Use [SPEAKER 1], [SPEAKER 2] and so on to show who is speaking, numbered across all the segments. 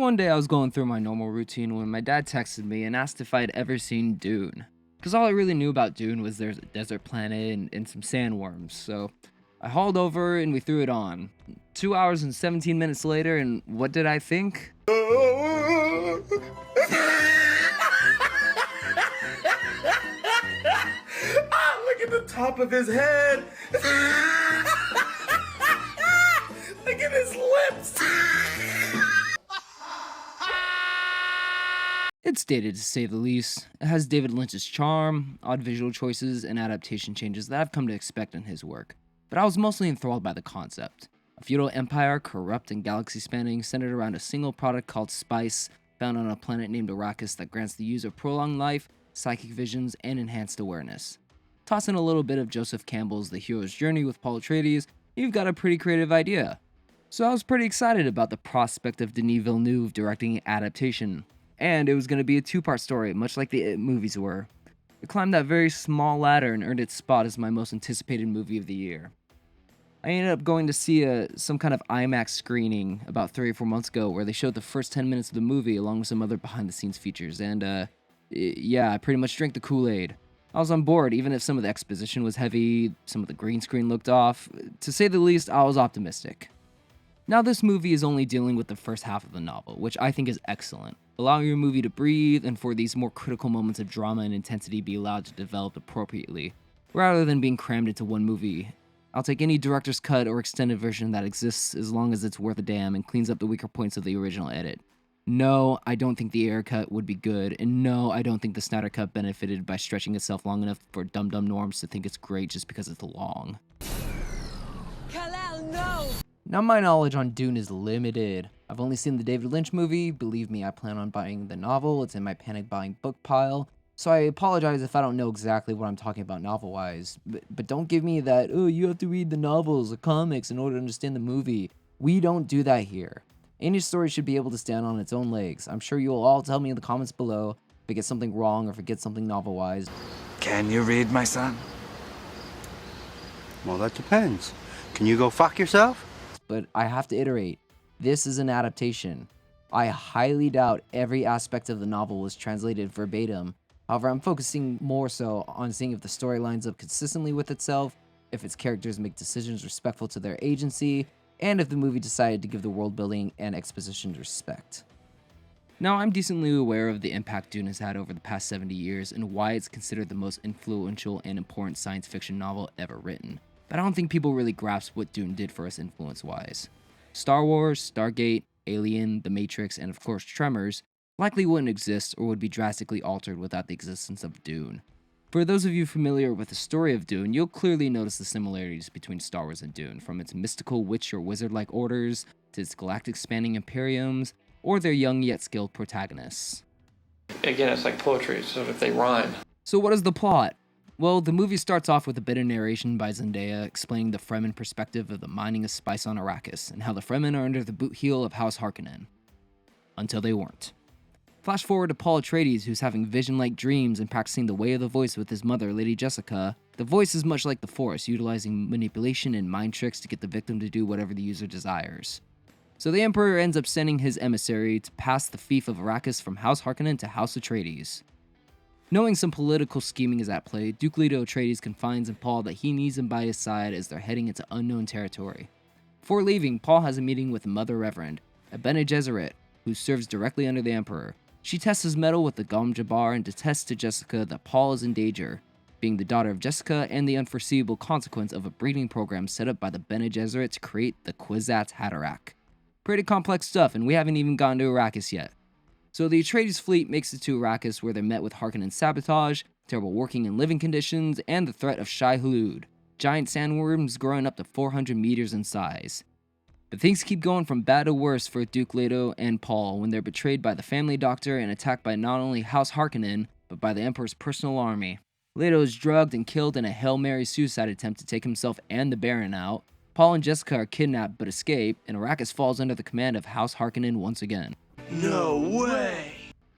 [SPEAKER 1] So one day I was going through my normal routine when my dad texted me and asked if I had ever seen Dune. Because all I really knew about Dune was there's a desert planet and some sandworms, so I hauled over and we threw it on. 2 hours and 17 minutes later, and what did I think?
[SPEAKER 2] Look at the top of his head. Look at his lips.
[SPEAKER 1] It's dated to say the least. It has David Lynch's charm, odd visual choices, and adaptation changes that I've come to expect in his work. But I was mostly enthralled by the concept. A feudal empire, corrupt and galaxy spanning, centered around a single product called spice, found on a planet named Arrakis that grants the user prolonged life, psychic visions, and enhanced awareness. Toss in a little bit of Joseph Campbell's The Hero's Journey with Paul Atreides, you've got a pretty creative idea. So I was pretty excited about the prospect of Denis Villeneuve directing an adaptation. And it was going to be a two-part story, much like the It movies were. It climbed that very small ladder and earned its spot as my most anticipated movie of the year. I ended up going to see some kind of IMAX screening about 3 or 4 months ago where they showed the first 10 minutes of the movie along with some other behind-the-scenes features, and yeah, I pretty much drank the Kool-Aid. I was on board, even if some of the exposition was heavy, some of the green screen looked off. To say the least, I was optimistic. Now, this movie is only dealing with the first half of the novel, which I think is excellent, allowing your movie to breathe and for these more critical moments of drama and intensity be allowed to develop appropriately, rather than being crammed into one movie. I'll take any director's cut or extended version that exists as long as it's worth a damn and cleans up the weaker points of the original edit. No, I don't think the Ayer cut would be good, and no, I don't think the Snyder cut benefited by stretching itself long enough for dum-dum norms to think it's great just because it's long.
[SPEAKER 3] Kal-El, no!
[SPEAKER 1] Now, my knowledge on Dune is limited. I've only seen the David Lynch movie. Believe me, I plan on buying the novel. It's in my panic buying book pile. So I apologize if I don't know exactly what I'm talking about novel-wise. But don't give me that, oh, you have to read the novels, the comics in order to understand the movie. We don't do that here. Any story should be able to stand on its own legs. I'm sure you will all tell me in the comments below if I get something wrong or if I get something novel-wise.
[SPEAKER 2] Can you read, my son?
[SPEAKER 4] Well, that depends. Can you go fuck yourself?
[SPEAKER 1] But I have to iterate. This is an adaptation. I highly doubt every aspect of the novel was translated verbatim. However, I'm focusing more so on seeing if the story lines up consistently with itself, if its characters make decisions respectful to their agency, and if the movie decided to give the world building and exposition respect. Now, I'm decently aware of the impact Dune has had over the past 70 years and why it's considered the most influential and important science fiction novel ever written. But I don't think people really grasp what Dune did for us influence-wise. Star Wars, Stargate, Alien, The Matrix, and of course Tremors likely wouldn't exist or would be drastically altered without the existence of Dune. For those of you familiar with the story of Dune, you'll clearly notice the similarities between Star Wars and Dune, from its mystical witch or wizard-like orders, to its galactic-spanning imperiums, or their young yet skilled protagonists.
[SPEAKER 5] Again, it's like poetry, so if they rhyme.
[SPEAKER 1] So what is the plot? Well, the movie starts off with a bit of narration by Zendaya explaining the Fremen perspective of the mining of spice on Arrakis, and how the Fremen are under the boot heel of House Harkonnen. Until they weren't. Flash forward to Paul Atreides, who's having vision-like dreams and practicing the way of the voice with his mother, Lady Jessica. The voice is much like the Force, utilizing manipulation and mind tricks to get the victim to do whatever the user desires. So the Emperor ends up sending his emissary to pass the fief of Arrakis from House Harkonnen to House Atreides. Knowing some political scheming is at play, Duke Leto Atreides confides in Paul that he needs him by his side as they're heading into unknown territory. Before leaving, Paul has a meeting with Mother Reverend, a Bene Gesserit, who serves directly under the Emperor. She tests his mettle with the Gom Jabbar and attests to Jessica that Paul is in danger, being the daughter of Jessica and the unforeseeable consequence of a breeding program set up by the Bene Gesserit to create the Kwisatz Haderach. Pretty complex stuff, and we haven't even gotten to Arrakis yet. So the Atreides fleet makes it to Arrakis, where they're met with Harkonnen sabotage, terrible working and living conditions, and the threat of Shai Hulud, giant sandworms growing up to 400 meters in size. But things keep going from bad to worse for Duke Leto and Paul when they're betrayed by the family doctor and attacked by not only House Harkonnen, but by the Emperor's personal army. Leto is drugged and killed in a Hail Mary suicide attempt to take himself and the Baron out. Paul and Jessica are kidnapped but escape, and Arrakis falls under the command of House Harkonnen once again.
[SPEAKER 2] No way!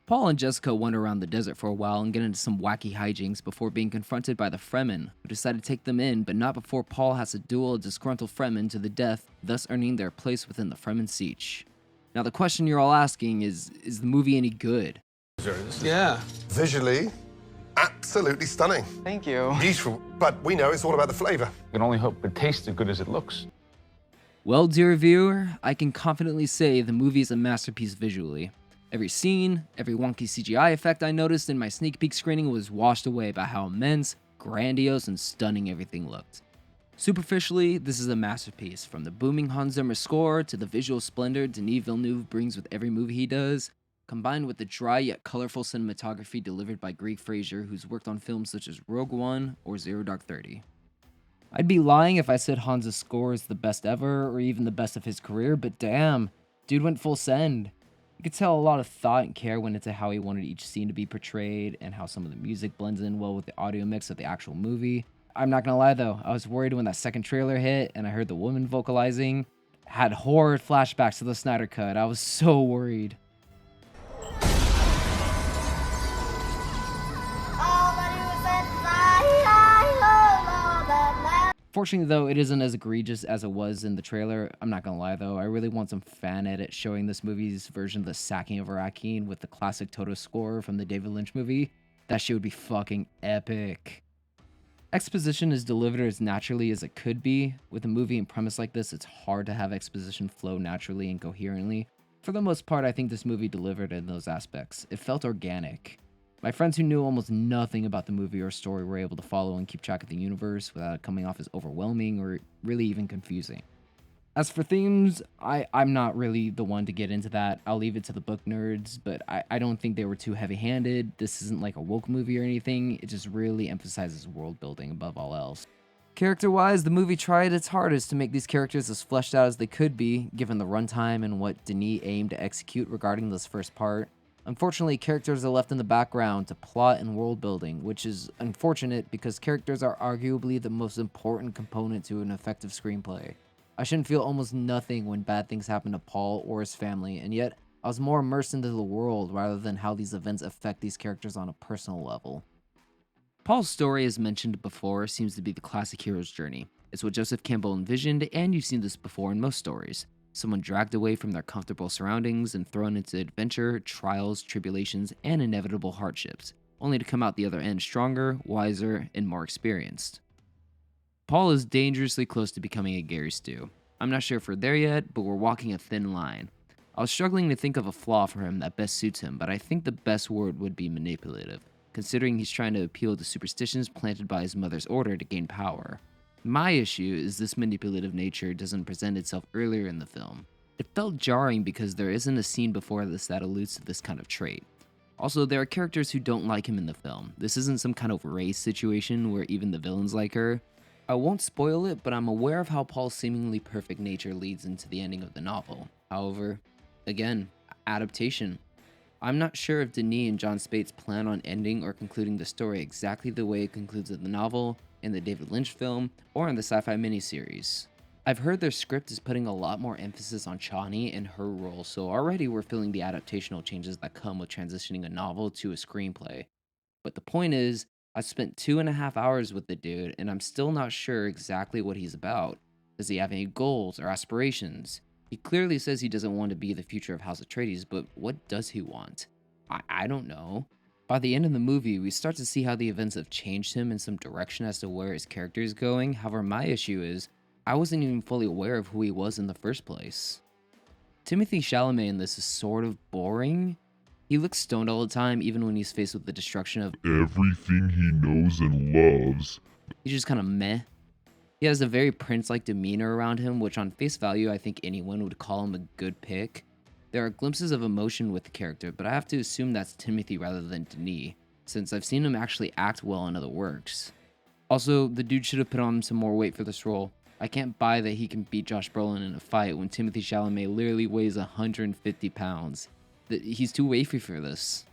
[SPEAKER 1] Paul and Jessica wander around the desert for a while and get into some wacky hijinks before being confronted by the Fremen, who decide to take them in, but not before Paul has to duel a disgruntled Fremen to the death, thus earning their place within the Fremen Siege. Now, the question you're all asking is the movie any good?
[SPEAKER 3] Yeah.
[SPEAKER 6] Visually, absolutely stunning.
[SPEAKER 3] Thank you.
[SPEAKER 6] Beautiful, but we know it's all about the flavor.
[SPEAKER 7] You can only hope it tastes as good as it looks.
[SPEAKER 1] Well, dear viewer, I can confidently say the movie is a masterpiece visually. Every scene, every wonky CGI effect I noticed in my sneak peek screening was washed away by how immense, grandiose, and stunning everything looked. Superficially, this is a masterpiece, from the booming Hans Zimmer score to the visual splendor Denis Villeneuve brings with every movie he does, combined with the dry yet colorful cinematography delivered by Greig Fraser, who's worked on films such as Rogue One or Zero Dark 30. I'd be lying if I said Hans' score is the best ever, or even the best of his career, but damn, dude went full send. You could tell a lot of thought and care went into how he wanted each scene to be portrayed, and how some of the music blends in well with the audio mix of the actual movie. I'm not gonna lie though, I was worried when that second trailer hit, and I heard the woman vocalizing. Had horror flashbacks to the Snyder Cut. I was so worried. Fortunately though, it isn't as egregious as it was in the trailer. I'm not gonna lie though, I really want some fan edit showing this movie's version of the sacking of Arrakeen with the classic Toto score from the David Lynch movie. That shit would be fucking epic. Exposition is delivered as naturally as it could be. With a movie and premise like this, it's hard to have exposition flow naturally and coherently. For the most part, I think this movie delivered in those aspects. It felt organic. My friends who knew almost nothing about the movie or story were able to follow and keep track of the universe without it coming off as overwhelming or really even confusing. As for themes, I'm not really the one to get into that. I'll leave it to the book nerds, but I don't think they were too heavy-handed. This isn't like a woke movie or anything. It just really emphasizes world building above all else. Character-wise, the movie tried its hardest to make these characters as fleshed out as they could be, given the runtime and what Denis aimed to execute regarding this first part. Unfortunately, characters are left in the background to plot and world building, which is unfortunate because characters are arguably the most important component to an effective screenplay. I shouldn't feel almost nothing when bad things happen to Paul or his family, and yet I was more immersed into the world rather than how these events affect these characters on a personal level. Paul's story, as mentioned before, seems to be the classic hero's journey. It's what Joseph Campbell envisioned, and you've seen this before in most stories. Someone dragged away from their comfortable surroundings and thrown into adventure, trials, tribulations, and inevitable hardships, only to come out the other end stronger, wiser, and more experienced. Paul is dangerously close to becoming a Gary Stu. I'm not sure if we're there yet, but we're walking a thin line. I was struggling to think of a flaw for him that best suits him, but I think the best word would be manipulative, considering he's trying to appeal to superstitions planted by his mother's order to gain power. My issue is this manipulative nature doesn't present itself earlier in the film. It felt jarring because there isn't a scene before this that alludes to this kind of trait. Also, there are characters who don't like him in the film. This isn't some kind of race situation where even the villains like her. I won't spoil it, but I'm aware of how Paul's seemingly perfect nature leads into the ending of the novel. However, again, adaptation. I'm not sure if Denis and John Spates plan on ending or concluding the story exactly the way it concludes in the novel, in the David Lynch film, or in the sci-fi miniseries. I've heard their script is putting a lot more emphasis on Chani and her role, so already we're feeling the adaptational changes that come with transitioning a novel to a screenplay. But the point is, I spent 2.5 hours with the dude, and I'm still not sure exactly what he's about. Does he have any goals or aspirations? He clearly says he doesn't want to be the future of House Atreides, but what does he want? I don't know. By the end of the movie, we start to see how the events have changed him in some direction as to where his character is going. However, my issue is, I wasn't even fully aware of who he was in the first place. Timothée Chalamet in this is sort of boring. He looks stoned all the time, even when he's faced with the destruction of
[SPEAKER 8] everything he knows and loves.
[SPEAKER 1] He's just kind of meh. He has a very prince-like demeanor around him, which on face value, I think anyone would call him a good pick. There are glimpses of emotion with the character, but I have to assume that's Timothy rather than Denis, since I've seen him actually act well in other works. Also, the dude should have put on some more weight for this role. I can't buy that he can beat Josh Brolin in a fight when Timothée Chalamet literally weighs 150 pounds. He's too wafy for this.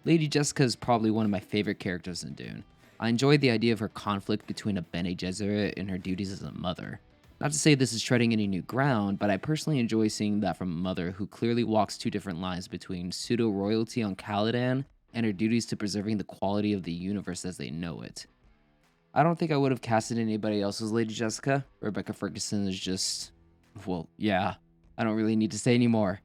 [SPEAKER 1] Lady Jessica is probably one of my favorite characters in Dune. I enjoyed the idea of her conflict between a Bene Gesserit and her duties as a mother. Not to say this is treading any new ground, but I personally enjoy seeing that from a mother who clearly walks two different lines between pseudo-royalty on Caladan and her duties to preserving the quality of the universe as they know it. I don't think I would have casted anybody else as Lady Jessica. Rebecca Ferguson is just, well, yeah, I don't really need to say any more.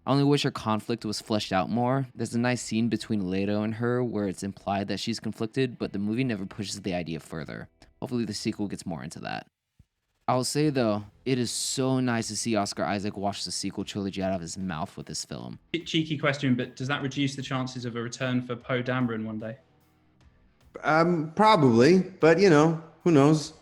[SPEAKER 1] I only wish her conflict was fleshed out more. There's a nice scene between Leto and her where it's implied that she's conflicted, but the movie never pushes the idea further. Hopefully the sequel gets more into that. I'll say though, it is so nice to see Oscar Isaac wash the sequel trilogy out of his mouth with this film.
[SPEAKER 3] Cheeky question, but does that reduce the chances of a return for Poe Dameron one day?
[SPEAKER 9] Probably, but who knows?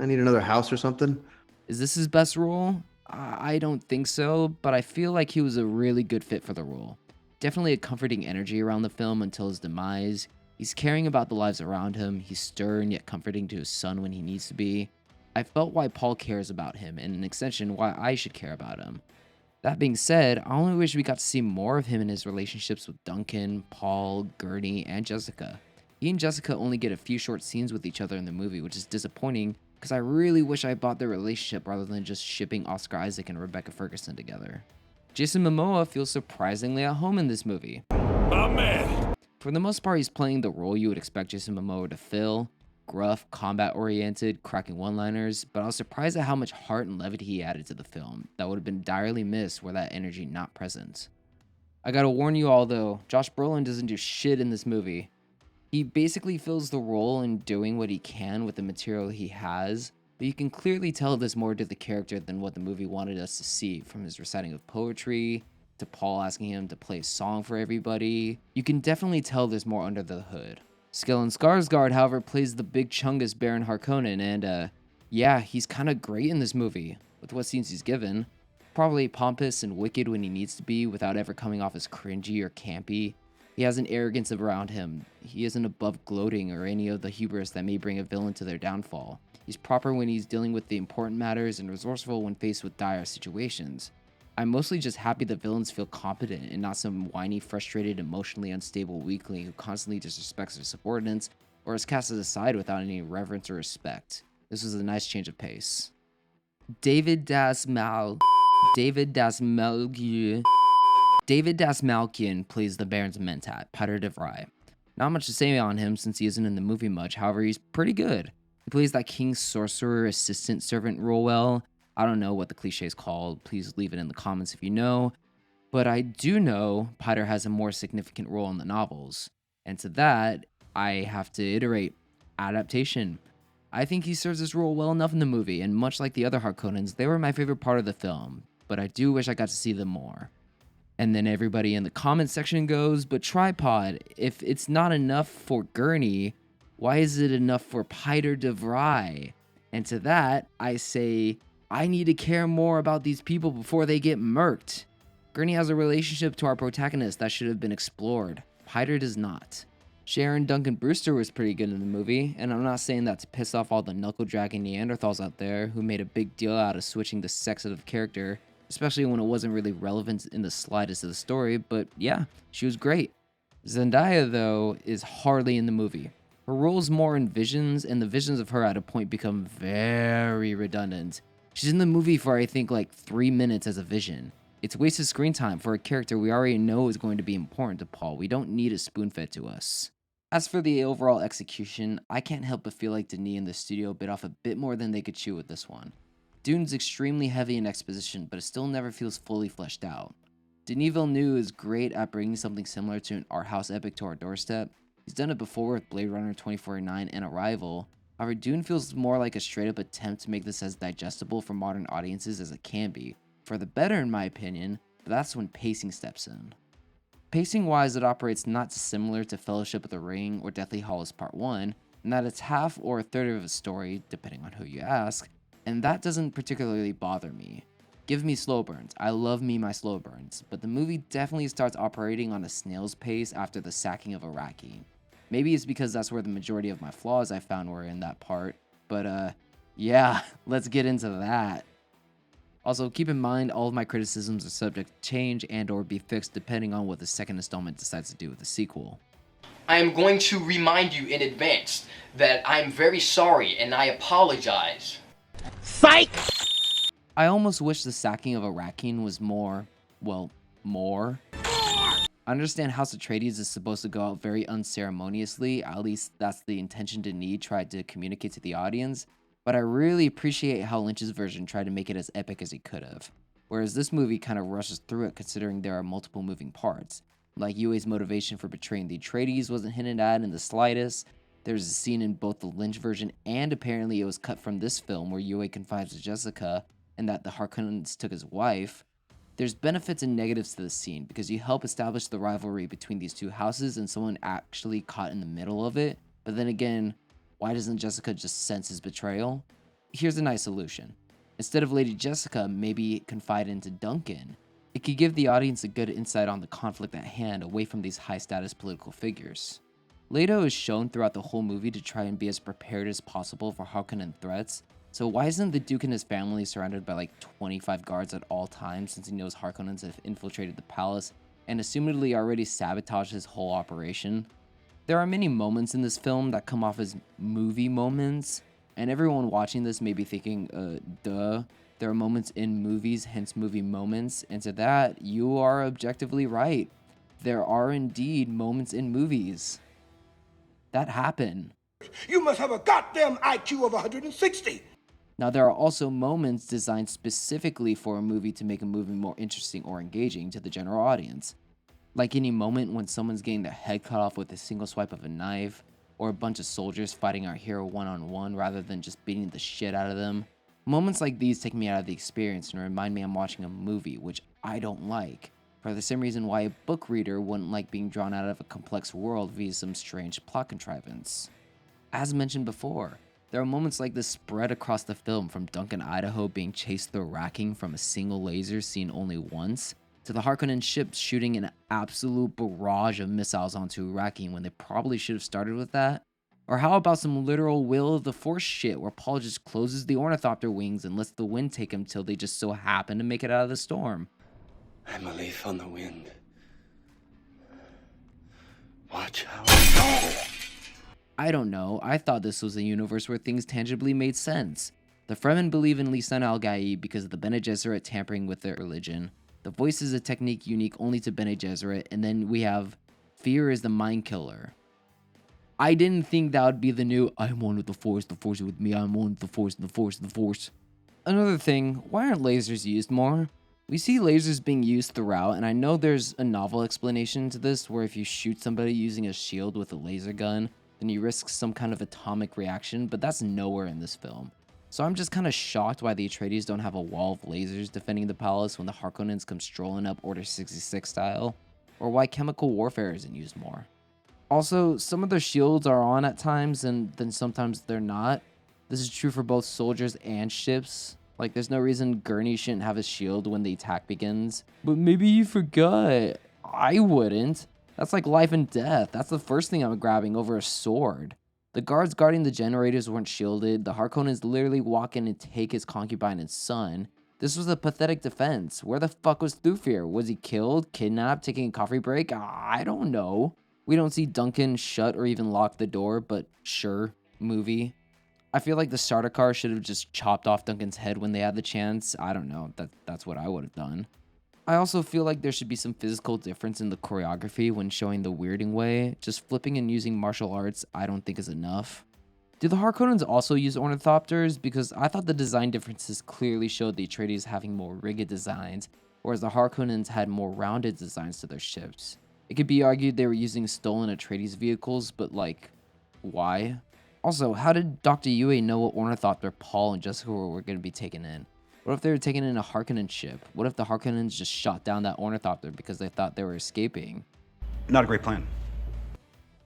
[SPEAKER 9] I need another house or something.
[SPEAKER 1] Is this his best role? I don't think so, but I feel like he was a really good fit for the role. Definitely a comforting energy around the film until his demise. He's caring about the lives around him. He's stern yet comforting to his son when he needs to be. I felt why Paul cares about him, and an extension why I should care about him. That being said, I only wish we got to see more of him in his relationships with Duncan, Paul, Gurney, and Jessica. He and Jessica only get a few short scenes with each other in the movie, which is disappointing because I really wish I bought their relationship rather than just shipping Oscar Isaac and Rebecca Ferguson together. Jason Momoa feels surprisingly at home in this movie.
[SPEAKER 2] My man.
[SPEAKER 1] For the most part, he's playing the role you would expect Jason Momoa to fill. Gruff, combat-oriented, cracking one-liners, but I was surprised at how much heart and levity he added to the film that would have been direly missed were that energy not present. I gotta warn you all though, Josh Brolin doesn't do shit in this movie. He basically fills the role in doing what he can with the material he has, but you can clearly tell there's more to the character than what the movie wanted us to see, from his reciting of poetry, to Paul asking him to play a song for everybody. You can definitely tell there's more under the hood. Stellan Skarsgård, however, plays the big chungus Baron Harkonnen, and yeah, he's kinda great in this movie, with what scenes he's given. Probably pompous and wicked when he needs to be, without ever coming off as cringy or campy. He has an arrogance around him. He isn't above gloating or any of the hubris that may bring a villain to their downfall. He's proper when he's dealing with the important matters and resourceful when faced with dire situations. I'm mostly just happy that villains feel competent and not some whiny, frustrated, emotionally unstable weakling who constantly disrespects their subordinates or is casted aside without any reverence or respect. This was a nice change of pace. David Das Malkian plays the Baron's mentat, Pater de Vry. Not much to say on him since he isn't in the movie much, however he's pretty good. He plays that king's sorcerer assistant servant role well. I don't know what the cliche is called, please leave it in the comments if you know. But I do know Pater has a more significant role in the novels. And to that, I have to iterate. Adaptation. I think he serves his role well enough in the movie, and much like the other Harkonnens, they were my favorite part of the film, but I do wish I got to see them more. And then everybody in the comment section goes, but Tripod, if it's not enough for Gurney, why is it enough for Pater de Vry? And to that, I say, I need to care more about these people before they get murked. Gurney has a relationship to our protagonist that should have been explored. Pater does not. Sharon Duncan Brewster was pretty good in the movie, and I'm not saying that to piss off all the knuckle-dragging Neanderthals out there who made a big deal out of switching the sex of the character, especially when it wasn't really relevant in the slightest of the story, but yeah, she was great. Zendaya, though, is hardly in the movie. Her role is more in visions, and the visions of her at a point become very redundant. She's in the movie for I think like 3 minutes as a vision. It's wasted screen time for a character we already know is going to be important to Paul. We don't need it spoon-fed to us. As for the overall execution, I can't help but feel like Denis and the studio bit off a bit more than they could chew with this one. Dune's extremely heavy in exposition, but it still never feels fully fleshed out. Denis Villeneuve is great at bringing something similar to an art house epic to our doorstep. He's done it before with Blade Runner 2049 and Arrival. However, Dune feels more like a straight-up attempt to make this as digestible for modern audiences as it can be. For the better, in my opinion, but that's when pacing steps in. Pacing-wise, it operates not dissimilar to Fellowship of the Ring or Deathly Hallows Part 1, in that it's half or a third of a story, depending on who you ask, and that doesn't particularly bother me. Give me slow burns. I love me my slow burns, but the movie definitely starts operating on a snail's pace after the sacking of Iraqi. Maybe it's because that's where the majority of my flaws I found were in that part, but yeah, let's get into that. Also, keep in mind all of my criticisms are subject to change and or be fixed depending on what the second installment decides to do with the sequel.
[SPEAKER 10] I am going to remind you in advance that I'm very sorry and I apologize.
[SPEAKER 1] Psych! I almost wish the sacking of Iraqi was more. I understand House Atreides is supposed to go out very unceremoniously, at least that's the intention Denis tried to communicate to the audience, but I really appreciate how Lynch's version tried to make it as epic as he could have. whereas this movie kind of rushes through it considering there are multiple moving parts. Like Yue's motivation for betraying the Atreides wasn't hinted at in the slightest. There's a scene in both the Lynch version and apparently it was cut from this film where Yue confides to Jessica and that the Harkonnens took his wife. There's benefits and negatives to this scene because you help establish the rivalry between these two houses and someone actually caught in the middle of it. But then again, why doesn't Jessica just sense his betrayal? Here's a nice solution. Instead of Lady Jessica, maybe confide into Duncan. It could give the audience a good insight on the conflict at hand away from these high-status political figures. Leto is shown throughout the whole movie to try and be as prepared as possible for Harkonnen threats, so why isn't the Duke and his family surrounded by like 25 guards at all times since he knows Harkonnens have infiltrated the palace and assumedly already sabotaged his whole operation? There are many moments in this film that come off as movie moments, and everyone watching this may be thinking, duh. There are moments in movies, hence movie moments, and to that, you are objectively right. There are indeed moments in movies that happen.
[SPEAKER 2] You must have a goddamn IQ of 160.
[SPEAKER 1] Now, there are also moments designed specifically for a movie to make a movie more interesting or engaging to the general audience. Like any moment when someone's getting their head cut off with a single swipe of a knife, or a bunch of soldiers fighting our hero one-on-one rather than just beating the shit out of them. Moments like these take me out of the experience and remind me I'm watching a movie, which I don't like, for the same reason why a book reader wouldn't like being drawn out of a complex world via some strange plot contrivance. As mentioned before, there are moments like this spread across the film, from Duncan, Idaho being chased through racking from a single laser seen only once, to the Harkonnen ships shooting an absolute barrage of missiles onto Iraqi when they probably should have started with that. Or how about some literal will of the force shit where Paul just closes the ornithopter wings and lets the wind take him till they just so happen to make it out of the storm.
[SPEAKER 4] I'm a leaf on the wind. Watch how I go.
[SPEAKER 1] I don't know, I thought this was a universe where things tangibly made sense. The Fremen believe in Lisan al-Gaib because of the Bene Gesserit tampering with their religion. The voice is a technique unique only to Bene Gesserit, and then we have fear is the mind killer. I didn't think that would be the new I'm one with the force is with me, I'm one with the force. Another thing, why aren't lasers used more? We see lasers being used throughout, and I know there's a novel explanation to this where if you shoot somebody using a shield with a laser gun, then you risk some kind of atomic reaction, but that's nowhere in this film. So I'm just kind of shocked why the Atreides don't have a wall of lasers defending the palace when the Harkonnens come strolling up Order 66 style, or why chemical warfare isn't used more. Also, some of their shields are on at times and then sometimes they're not. This is true for both soldiers and ships. Like, there's no reason Gurney shouldn't have a shield when the attack begins. But maybe you forgot. I wouldn't. That's like life and death. That's the first thing I'm grabbing over a sword. The guards guarding the generators weren't shielded. The Harkonnens literally walk in and take his concubine and son. This was a pathetic defense. Where the fuck was Thufir? Was he killed, kidnapped, taking a coffee break? I don't know. We don't see Duncan shut or even lock the door, but sure, movie. I feel like the starter car should have just chopped off Duncan's head when they had the chance. I don't know, that's what I would have done. I also feel like there should be some physical difference in the choreography when showing the weirding way. Just flipping and using martial arts I don't think is enough. Do the Harkonnens also use ornithopters? Because I thought the design differences clearly showed the Atreides having more rigid designs, whereas the Harkonnens had more rounded designs to their ships. It could be argued they were using stolen Atreides vehicles, but like, why? Also, how did Dr. Yue know what ornithopter Paul and Jessica were going to be taken in? What if they were taken in a Harkonnen ship? What if the Harkonnens just shot down that ornithopter because they thought they were escaping?
[SPEAKER 11] Not a great plan.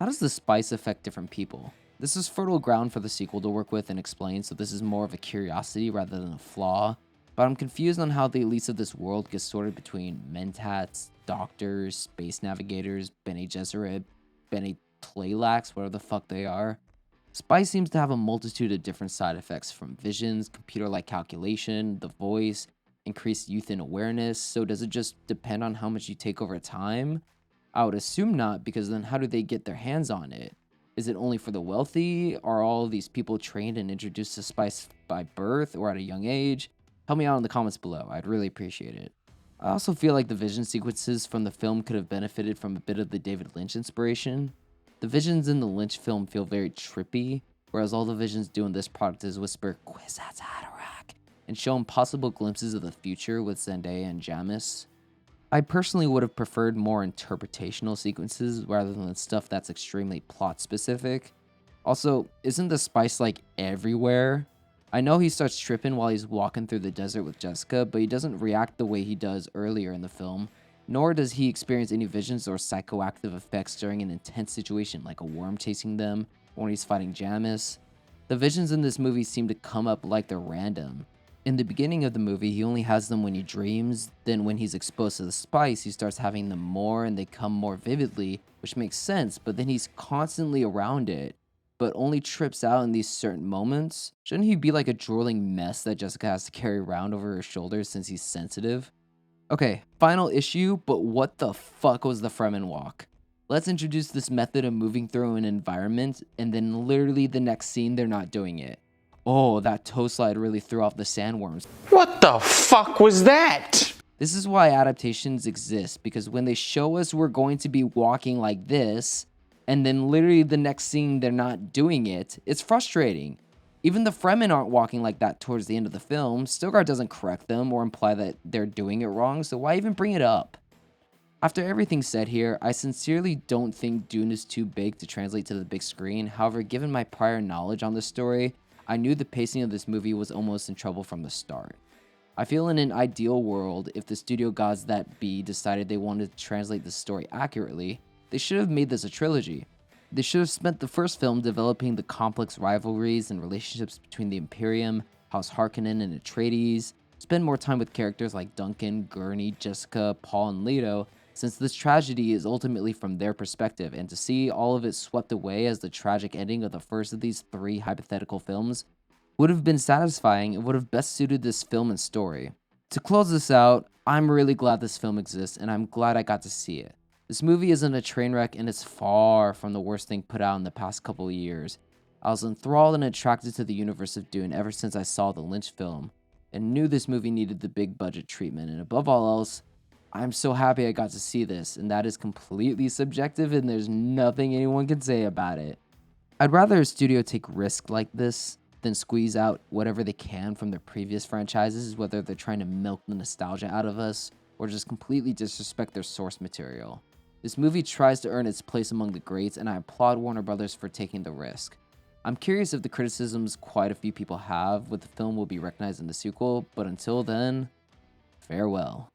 [SPEAKER 1] How does the spice affect different people? This is fertile ground for the sequel to work with and explain, so this is more of a curiosity rather than a flaw. But I'm confused on how the elites of this world get sorted between mentats, doctors, space navigators, Bene Gesserit, Bene Tleilax, whatever the fuck they are. Spice seems to have a multitude of different side effects, from visions, computer-like calculation, the voice, increased youth and awareness. So does it just depend on how much you take over time? I would assume not, because then how do they get their hands on it? Is it only for the wealthy? Are all these people trained and introduced to spice by birth or at a young age? Help me out in the comments below, I'd really appreciate it. I also feel like the vision sequences from the film could have benefited from a bit of the David Lynch inspiration. The visions in the Lynch film feel very trippy, whereas all the visions do in this product is whisper Kwisatz Haderach and shown possible glimpses of the future with Zendaya and Jamis. I personally would have preferred more interpretational sequences rather than stuff that's extremely plot specific. Also, isn't the spice like everywhere? I know he starts tripping while he's walking through the desert with Jessica, but he doesn't react the way he does earlier in the film, nor does he experience any visions or psychoactive effects during an intense situation like a worm chasing them or when he's fighting Jamis. The visions in this movie seem to come up like they're random. In the beginning of the movie, he only has them when he dreams, then when he's exposed to the spice, he starts having them more and they come more vividly, which makes sense, but then he's constantly around it, but only trips out in these certain moments. Shouldn't he be like a drooling mess that Jessica has to carry around over her shoulders since he's sensitive? Okay, final issue, but what the fuck was the Fremen walk? Let's introduce this method of moving through an environment, and then literally the next scene they're not doing it. Oh, that toe slide really threw off the sandworms.
[SPEAKER 2] What the fuck was that?
[SPEAKER 1] This is why adaptations exist, because when they show us we're going to be walking like this, and then literally the next scene they're not doing it, it's frustrating. Even the Fremen aren't walking like that towards the end of the film. Stilgar doesn't correct them or imply that they're doing it wrong, so why even bring it up? After everything said here, I sincerely don't think Dune is too big to translate to the big screen. However, given my prior knowledge on the story, I knew the pacing of this movie was almost in trouble from the start. I feel in an ideal world, if the studio gods that be decided they wanted to translate the story accurately, they should have made this a trilogy. They should have spent the first film developing the complex rivalries and relationships between the Imperium, House Harkonnen, and Atreides, spend more time with characters like Duncan, Gurney, Jessica, Paul, and Leto, since this tragedy is ultimately from their perspective, and to see all of it swept away as the tragic ending of the first of these 3 hypothetical films would have been satisfying and would have best suited this film and story. To close this out, I'm really glad this film exists, and I'm glad I got to see it. This movie isn't a train wreck, and it's far from the worst thing put out in the past couple of years. I was enthralled and attracted to the universe of Dune ever since I saw the Lynch film, and knew this movie needed the big budget treatment, and above all else, I'm so happy I got to see this, and that is completely subjective and there's nothing anyone can say about it. I'd rather a studio take risks like this than squeeze out whatever they can from their previous franchises, whether they're trying to milk the nostalgia out of us or just completely disrespect their source material. This movie tries to earn its place among the greats, and I applaud Warner Brothers for taking the risk. I'm curious if the criticisms quite a few people have with the film will be recognized in the sequel, but until then, farewell.